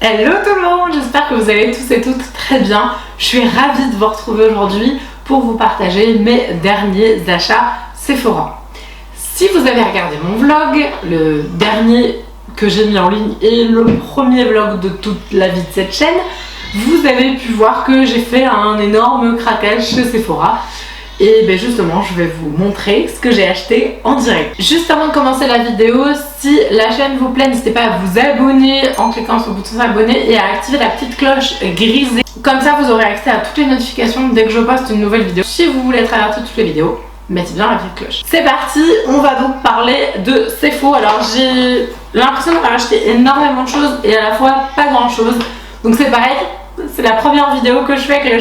Hello tout le monde, j'espère que vous allez tous et toutes très bien. Je suis ravie de vous retrouver aujourd'hui pour vous partager mes derniers achats Sephora. Si vous avez regardé mon vlog, le dernier que j'ai mis en ligne et le premier vlog de toute la vie de cette chaîne, vous avez pu voir que j'ai fait un énorme craquage chez Sephora. Et bien justement, je vais vous montrer ce que j'ai acheté en direct. Juste avant de commencer la vidéo, si la chaîne vous plaît, n'hésitez pas à vous abonner en cliquant sur le bouton s'abonner et à activer la petite cloche grisée. Comme ça, vous aurez accès à toutes les notifications dès que je poste une nouvelle vidéo. Si vous voulez être averti de toutes les vidéos, mettez bien la petite cloche. C'est parti, on va donc parler de Sephora. Alors j'ai l'impression d'avoir acheté énormément de choses et à la fois pas grand chose. Donc c'est pareil, c'est la première vidéo que je fais avec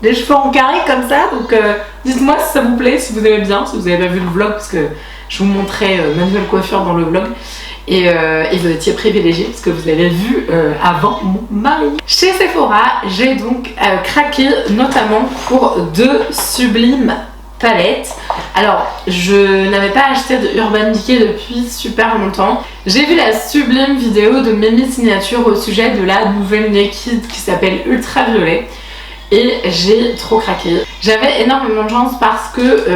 les cheveux en carré comme ça, donc dites-moi si ça vous plaît, si vous aimez bien, si vous avez pas vu le vlog, parce que je vous montrais ma nouvelle coiffure dans le vlog et vous étiez privilégiés parce que vous avez vu avant mon mari. Chez Sephora, j'ai donc craqué notamment pour deux sublimes palettes. Alors je n'avais pas acheté de Urban Decay depuis super longtemps. J'ai vu la sublime vidéo de Mimi Signature au sujet de la nouvelle Naked qui s'appelle Ultraviolet. Et j'ai trop craqué. J'avais énormément de chance parce que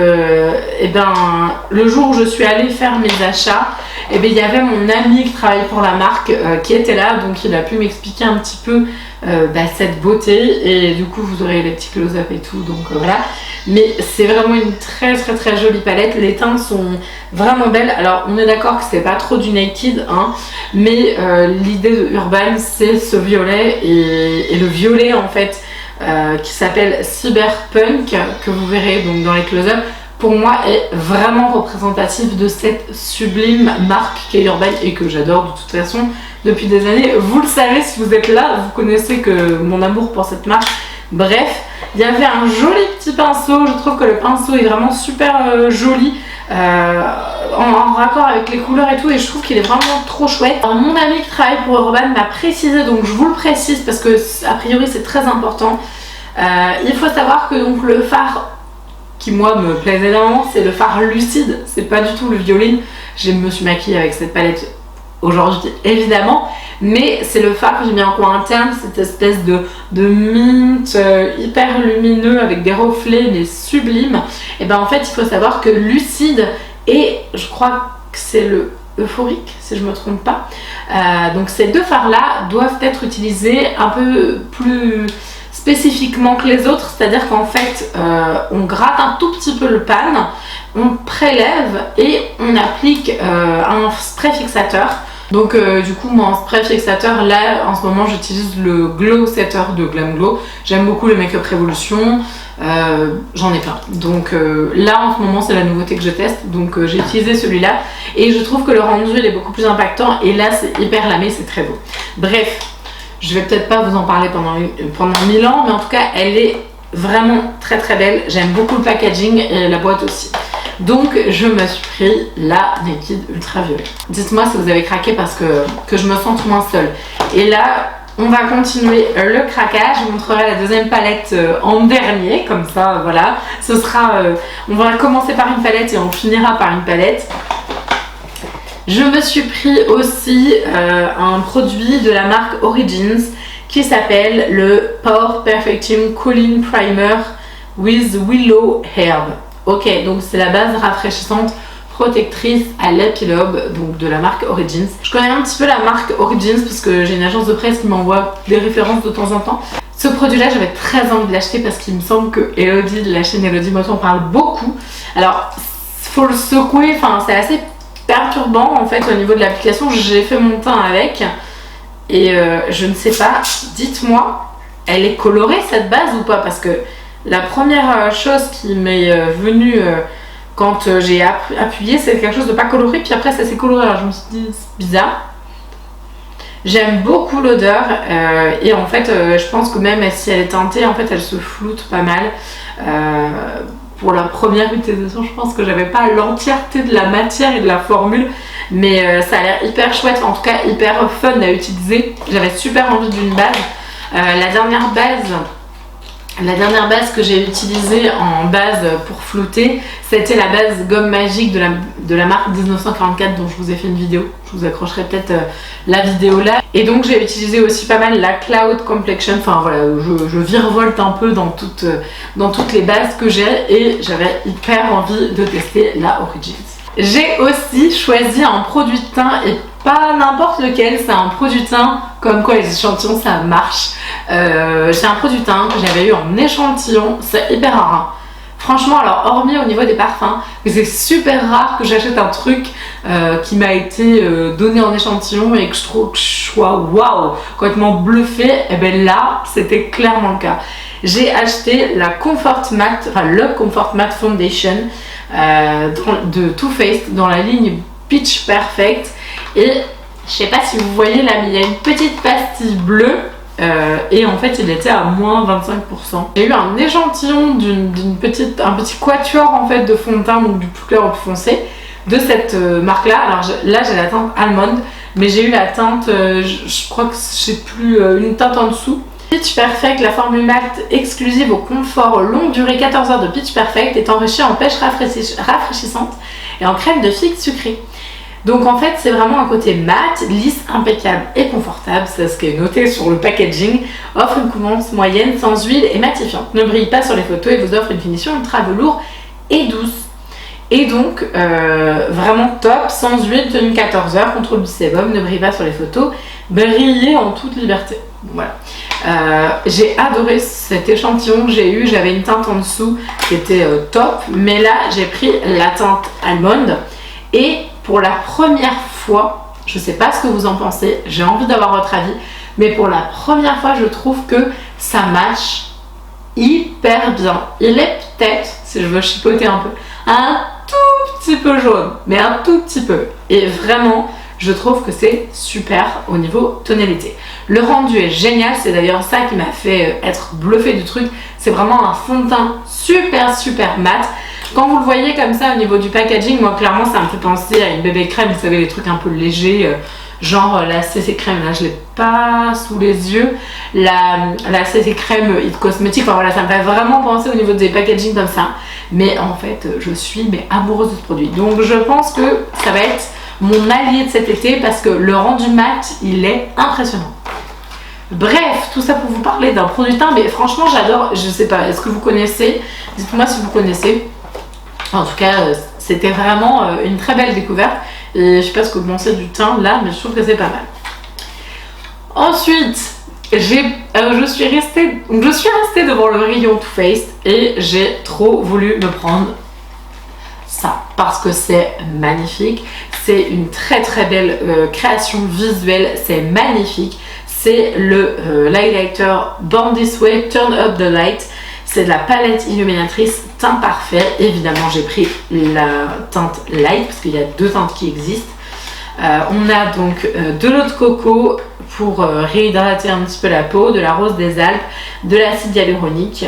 le jour où je suis allée faire mes achats, il y avait mon ami qui travaille pour la marque qui était là, donc il a pu m'expliquer un petit peu cette beauté et du coup vous aurez les petits close-up et tout, donc voilà. Mais c'est vraiment une très jolie palette, les teintes sont vraiment belles. Alors on est d'accord que c'est pas trop du naked hein, mais l'idée de Urban c'est ce violet et le violet en fait qui s'appelle Cyberpunk, que vous verrez donc dans les close-up, pour moi est vraiment représentatif de cette sublime marque qu'est Urban et que j'adore de toute façon depuis des années. Vous le savez si vous êtes là, vous connaissez que mon amour pour cette marque. Bref, il y avait un joli petit pinceau, je trouve que le pinceau est vraiment super joli en raccord avec les couleurs et tout, et je trouve qu'il est vraiment trop chouette. Alors, mon ami qui travaille pour Urban m'a précisé, donc je vous le précise parce que a priori c'est très important. Il faut savoir que donc le fard qui moi me plaisait énormément, c'est le fard lucide, c'est pas du tout le violet. Je me suis maquillée avec cette palette aujourd'hui évidemment, mais c'est le fard que j'ai mis en coin interne, cette espèce de mint hyper lumineux avec des reflets mais sublime. Et ben en fait il faut savoir que lucide et je crois que c'est le euphorique si je me trompe pas, donc ces deux fards là doivent être utilisés un peu plus spécifiquement que les autres, c'est-à-dire qu'en fait on gratte un tout petit peu le pan, on prélève et on applique un spray fixateur. Donc du coup moi en spray fixateur là en ce moment j'utilise le Glow Setter de Glam Glow. J'aime beaucoup le Make Up Revolution, j'en ai plein. Donc là en ce moment c'est la nouveauté que je teste, donc j'ai utilisé celui-là et je trouve que le rendu il est beaucoup plus impactant et là c'est hyper lamé, c'est très beau. Bref, je vais peut-être pas vous en parler pendant 1000 ans, mais en tout cas elle est vraiment très belle. J'aime beaucoup le packaging et la boîte aussi. Donc je me suis pris la Naked Ultraviolet. Dites-moi si vous avez craqué parce que je me sens moins seule. Et là on va continuer le craquage. Je vous montrerai la deuxième palette en dernier, comme ça voilà. Ce sera, on va commencer par une palette et on finira par une palette. Je me suis pris aussi un produit de la marque Origins qui s'appelle le Pore Perfecting Cooling Primer with Willow Herb. Ok, donc c'est la base rafraîchissante protectrice à l'épilobe, donc de la marque Origins. Je connais un petit peu la marque Origins parce que j'ai une agence de presse qui m'envoie des références de temps en temps. Ce produit-là, j'avais très envie de l'acheter parce qu'il me semble que Elodie de la chaîne Elodie Moto en parle beaucoup. Alors, faut le secouer, enfin c'est assez perturbant en fait au niveau de l'application. J'ai fait mon teint avec et je ne sais pas, dites-moi, elle est colorée cette base ou pas? Parce que la première chose qui m'est venue quand j'ai appuyé, c'est quelque chose de pas coloré, puis après ça s'est coloré, alors je me suis dit c'est bizarre. J'aime beaucoup l'odeur et en fait je pense que même si elle est teintée, en fait elle se floute pas mal. Pour la première utilisation, je pense que j'avais pas l'entièreté de la matière et de la formule, mais ça a l'air hyper chouette, en tout cas hyper fun à utiliser. J'avais super envie d'une base. La dernière base La dernière base que j'ai utilisée en base pour flouter, c'était la base gomme magique de la marque 1944 dont je vous ai fait une vidéo. Je vous accrocherai peut-être la vidéo là. Et donc j'ai utilisé aussi pas mal la Cloud Complexion. Enfin voilà, je virevolte un peu dans toutes les bases que j'ai et j'avais hyper envie de tester la Origins. J'ai aussi choisi un produit de teint et pas n'importe lequel, c'est un produit de teint comme quoi les échantillons ça marche. J'ai un produit de teint que j'avais eu en échantillon, c'est hyper rare. Hein. Franchement, alors hormis au niveau des parfums, c'est super rare que j'achète un truc qui m'a été donné en échantillon et que je trouve que je sois waouh, complètement bluffée. Et bien là, c'était clairement le cas. J'ai acheté la Comfort Matte, enfin le Comfort Matte Foundation de Too Faced dans la ligne Pitch Perfect. Et je sais pas si vous voyez là, mais il y a une petite pastille bleue. Et en fait il était à moins 25%. J'ai eu un échantillon un petit quatuor en fait de fond de teint, donc du plus clair au plus foncé de cette marque là. Alors là j'ai la teinte Almond, mais j'ai eu la teinte, je crois que je sais plus, une teinte en dessous. Pitch Perfect, la formule matte exclusive au confort longue durée 14 heures de Pitch Perfect est enrichie en pêche rafraîchissante et en crème de figue sucrée. Donc en fait c'est vraiment un côté mat, lisse, impeccable et confortable, c'est ce qui est noté sur le packaging, offre une couvrance moyenne sans huile et matifiante, ne brille pas sur les photos et vous offre une finition ultra velours et douce. Et donc vraiment top, sans huile, tenue 14 heures, contrôle du sébum, ne brille pas sur les photos, briller en toute liberté. Voilà. J'ai adoré cet échantillon que j'ai eu, j'avais une teinte en dessous qui était top, mais là j'ai pris la teinte Almond et pour la première fois, je sais pas ce que vous en pensez, j'ai envie d'avoir votre avis, mais pour la première fois, je trouve que ça match hyper bien. Il est peut-être, si je veux chipoter un peu, un tout petit peu jaune, mais un tout petit peu. Et vraiment, je trouve que c'est super au niveau tonalité. Le rendu est génial, c'est d'ailleurs ça qui m'a fait être bluffée du truc. C'est vraiment un fond de teint super mat. Quand vous le voyez comme ça au niveau du packaging, moi clairement ça me fait penser à une bébé crème, vous savez les trucs un peu légers, genre la CC crème, là je l'ai pas sous les yeux, la CC crème It Cosmetics, enfin voilà, ça me fait vraiment penser au niveau des packaging comme ça, mais en fait je suis amoureuse de ce produit, donc je pense que ça va être mon allié de cet été parce que le rendu mat il est impressionnant. Bref, tout ça pour vous parler d'un produit de teint, mais franchement j'adore, je sais pas, est-ce que vous connaissez, dites-moi si vous connaissez. En tout cas, c'était vraiment une très belle découverte. Et je sais pas ce que vous pensez du teint là, mais je trouve que c'est pas mal. Ensuite, je suis restée devant le rayon Too Faced et j'ai trop voulu me prendre ça parce que c'est magnifique. C'est une très belle création visuelle, c'est magnifique. C'est le l'highlighter Born This Way Turn Up the Light. C'est de la palette illuminatrice teint parfait. Évidemment, j'ai pris la teinte light parce qu'il y a deux teintes qui existent. On a donc de l'eau de coco pour réhydrater un petit peu la peau, de la rose des Alpes, de l'acide hyaluronique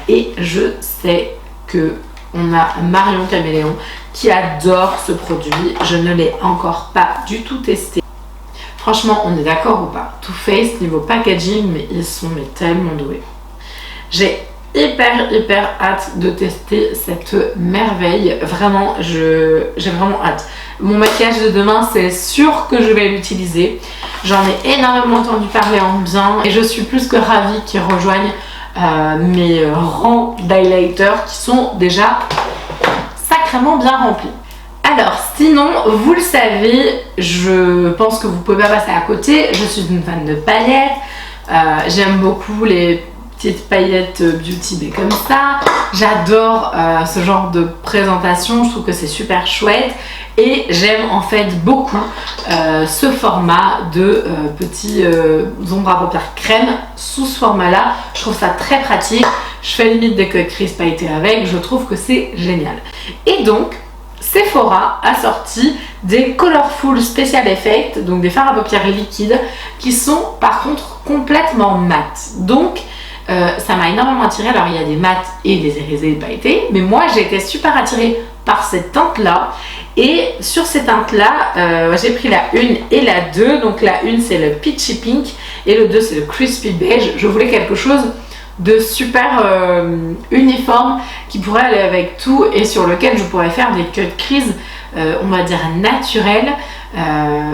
et je sais que on a Marion Caméléon qui adore ce produit. Je ne l'ai encore pas du tout testé. Franchement, on est d'accord ou pas? Too Faced niveau packaging, mais ils sont tellement doués. J'ai hyper hâte de tester cette merveille. Vraiment, j'ai vraiment hâte. Mon maquillage de demain, c'est sûr que je vais l'utiliser. J'en ai énormément entendu parler en bien et je suis plus que ravie qu'ils rejoignent mes rangs d'highlighter qui sont déjà sacrément bien remplis. Alors sinon, vous le savez, je pense que vous pouvez pas passer à côté. Je suis une fan de paillettes. J'aime beaucoup les petites paillettes beauty mais comme ça. J'adore ce genre de présentation, je trouve que c'est super chouette et j'aime en fait beaucoup ce format de petits ombres à paupières crème sous ce format là. Je trouve ça très pratique, je fais limite des coques grises pailletées avec, je trouve que c'est génial. Et donc Sephora a sorti des Colorful Special Effects, donc des fards à paupières liquides qui sont par contre complètement mat. Donc ça m'a énormément attirée. Alors il y a des mats et des irisés pailletés, mais moi j'ai été super attirée par cette teinte là et sur ces teintes là j'ai pris la 1 et la 2. Donc la 1 c'est le Peachy Pink et le 2 c'est le Crispy Beige. Je voulais quelque chose de super uniforme qui pourrait aller avec tout et sur lequel je pourrais faire des cut crease, on va dire naturelles.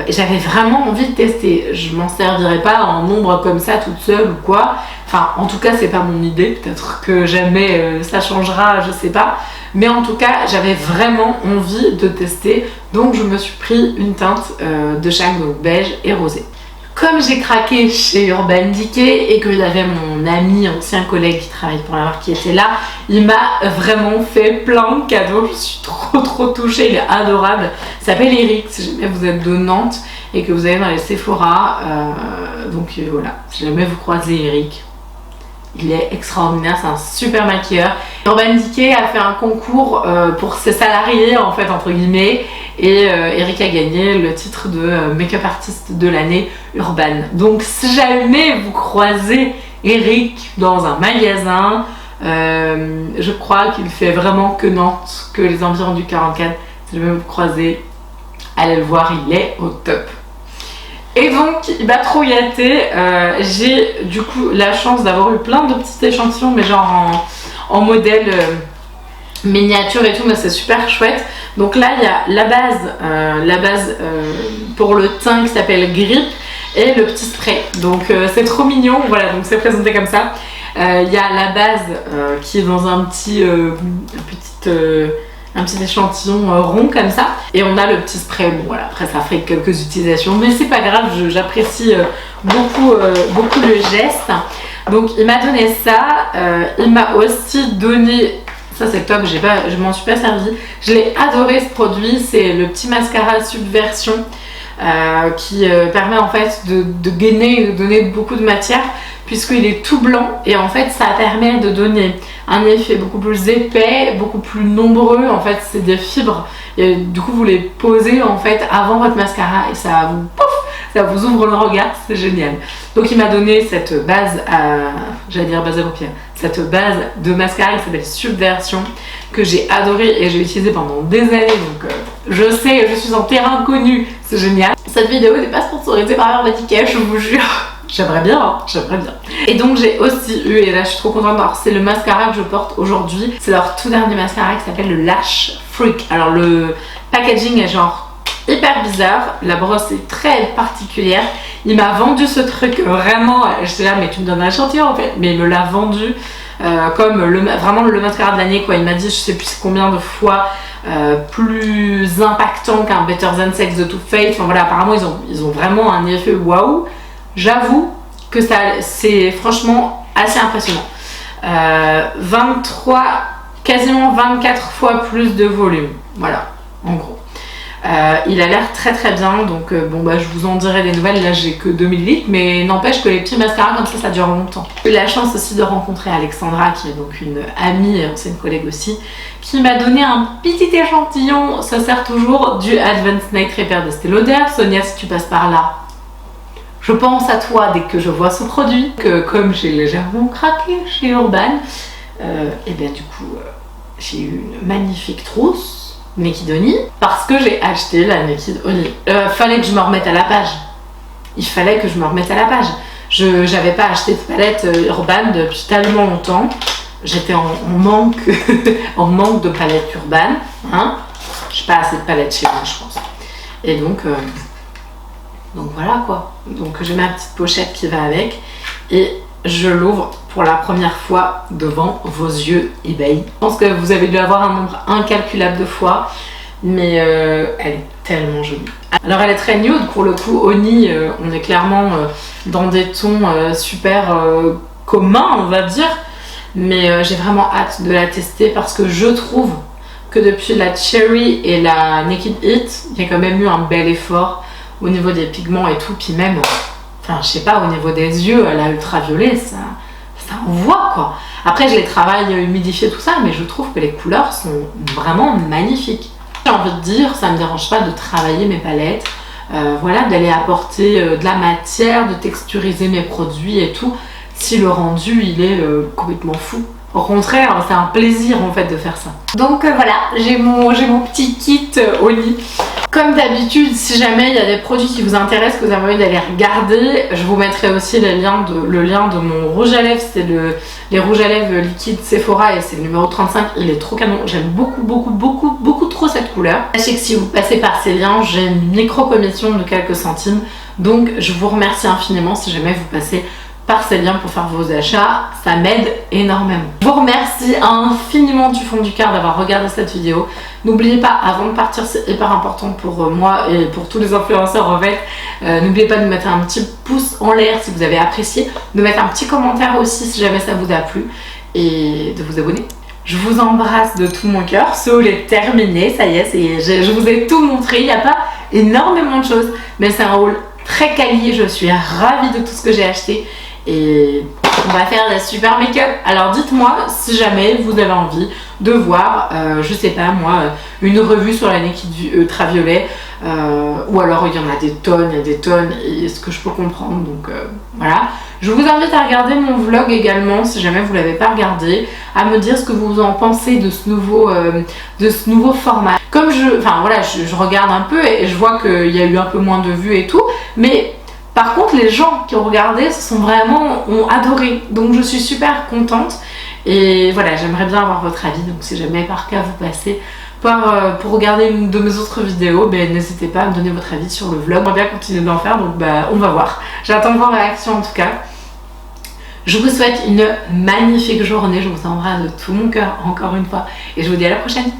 J'avais vraiment envie de tester. Je m'en servirais pas en nombre comme ça toute seule ou quoi. Enfin, en tout cas, c'est pas mon idée. Peut-être que jamais ça changera, je sais pas. Mais en tout cas, j'avais vraiment envie de tester. Donc, je me suis pris une teinte de Shag, donc beige et rosé. Comme j'ai craqué chez Urban Decay et qu'il y avait mon ami, ancien collègue qui travaille pour la marque qui était là, il m'a vraiment fait plein de cadeaux. Je suis trop touchée, il est adorable. Il s'appelle Eric, si jamais vous êtes de Nantes et que vous allez dans les Sephora. Voilà, si jamais vous croisez Eric, il est extraordinaire, c'est un super maquilleur. Urban Decay a fait un concours pour ses salariés en fait entre guillemets et Eric a gagné le titre de make-up artiste de l'année Urban. Donc si jamais vous croisez Eric dans un magasin, je crois qu'il fait vraiment que Nantes, que les environs du 44. Si jamais vous croisez, allez le voir, il est au top. Et donc il m'a trop gâté. J'ai du coup la chance d'avoir eu plein de petits échantillons, mais genre en modèle miniature et tout, mais c'est super chouette. Donc là il y a la base pour le teint qui s'appelle Grip et le petit spray. Donc c'est trop mignon, voilà, donc c'est présenté comme ça. Il y a la base qui est dans un petit échantillon rond comme ça, et on a le petit spray. Bon voilà, après ça ferait quelques utilisations, mais c'est pas grave, j'apprécie beaucoup le geste. Donc il m'a donné ça, il m'a aussi donné, ça c'est top, je m'en suis pas servi, je l'ai adoré ce produit, c'est le petit mascara Subversion qui permet en fait de gainer et de donner beaucoup de matière puisqu'il est tout blanc, et en fait ça permet de donner un effet beaucoup plus épais, beaucoup plus nombreux. En fait c'est des fibres et du coup vous les posez en fait avant votre mascara et ça vous ouvre le regard, c'est génial. Donc il m'a donné cette base j'allais dire base à paupières, cette base de mascara qui s'appelle Subversion que j'ai adoré et j'ai utilisé pendant des années, donc je sais, je suis en terrain connu, c'est génial. Cette vidéo n'est pas sponsorisée par Urban Decay, je vous jure. J'aimerais bien, hein, j'aimerais bien. Et donc j'ai aussi eu, et là je suis trop contente, alors c'est le mascara que je porte aujourd'hui, c'est leur tout dernier mascara qui s'appelle le Lash Freak. Alors le packaging est genre hyper bizarre, la brosse est très particulière. Il m'a vendu ce truc vraiment, j'étais là mais tu me donnes un échantillon en fait, mais il me l'a vendu comme vraiment le mascara de l'année quoi. Il m'a dit je sais plus combien de fois plus impactant qu'un Better Than Sex de Too Faced. Enfin voilà, apparemment ils ont vraiment un effet waouh. J'avoue que c'est franchement assez impressionnant. quasiment 24 fois plus de volume. Voilà, en gros. Il a l'air très bien, donc je vous en dirai des nouvelles. Là j'ai que 2000 litres, mais n'empêche que les petits mascaras comme ça dure longtemps. J'ai eu la chance aussi de rencontrer Alexandra, qui est donc une amie, ancienne collègue aussi, qui m'a donné un petit échantillon. Ça sert toujours du Advanced Night Repair de Estée Lauder. Sonia, si tu passes par là, je pense à toi dès que je vois ce produit, que comme j'ai légèrement craqué chez Urban, et bien du coup j'ai eu une magnifique trousse Naked Honey parce que j'ai acheté la Naked Honey. Fallait que je me remette à la page. Il fallait que je me remette à la page. J'avais pas acheté de palette Urban depuis tellement longtemps. J'étais en manque, en manque de palette Urban. Hein. J'ai pas assez de palettes chez moi, je pense. Et donc voilà quoi. Donc j'ai ma petite pochette qui va avec et je l'ouvre pour la première fois devant vos yeux ébahis. Je pense que vous avez dû avoir un nombre incalculable de fois, mais elle est tellement jolie. Alors elle est très nude pour le coup. Honey, on est clairement dans des tons super communs on va dire, mais j'ai vraiment hâte de la tester parce que je trouve que depuis la Cherry et la Naked Heat, il y a quand même eu un bel effort au niveau des pigments et tout, puis même, enfin je sais pas, au niveau des yeux, la ultraviolet, ça envoie quoi. Après je les travaille humidifiés tout ça, mais je trouve que les couleurs sont vraiment magnifiques. J'ai envie de dire, ça me dérange pas de travailler mes palettes, voilà, d'aller apporter de la matière, de texturiser mes produits et tout, si le rendu il est complètement fou. Au contraire, c'est un plaisir en fait de faire ça. Donc voilà, j'ai mon petit kit Honey Comme d'habitude, si jamais il y a des produits qui vous intéressent, que vous avez envie d'aller regarder, je vous mettrai aussi le lien de mon rouge à lèvres. C'est les rouges à lèvres liquide Sephora et c'est le numéro 35. Il est trop canon. J'aime beaucoup trop cette couleur. Sachez que si vous passez par ces liens, j'ai une micro-commission de quelques centimes. Donc je vous remercie infiniment si jamais vous passez par ces liens pour faire vos achats, ça m'aide énormément. Je vous remercie infiniment du fond du cœur d'avoir regardé cette vidéo. N'oubliez pas, avant de partir, c'est hyper important pour moi et pour tous les influenceurs en fait, n'oubliez pas de mettre un petit pouce en l'air si vous avez apprécié, de mettre un petit commentaire aussi si jamais ça vous a plu et de vous abonner. Je vous embrasse de tout mon cœur, ce haul est terminé, ça y est, je vous ai tout montré, il n'y a pas énormément de choses, mais c'est un haul très quali, je suis ravie de tout ce que j'ai acheté. Et on va faire la super make-up. Alors dites-moi si jamais vous avez envie de voir, je sais pas moi, une revue sur la liquide ultraviolet, ou alors il y en a des tonnes, et ce que je peux comprendre, donc voilà. Je vous invite à regarder mon vlog également si jamais vous ne l'avez pas regardé, à me dire ce que vous en pensez de ce nouveau format. Comme je regarde un peu et je vois qu'il y a eu un peu moins de vues et tout, mais par contre, les gens qui ont regardé ont adoré. Donc je suis super contente. Et voilà, j'aimerais bien avoir votre avis. Donc si jamais par cas vous passez pour regarder une de mes autres vidéos, n'hésitez pas à me donner votre avis sur le vlog. On va bien continuer d'en faire, donc on va voir. J'attends vos réactions en tout cas. Je vous souhaite une magnifique journée. Je vous embrasse de tout mon cœur encore une fois. Et je vous dis à la prochaine.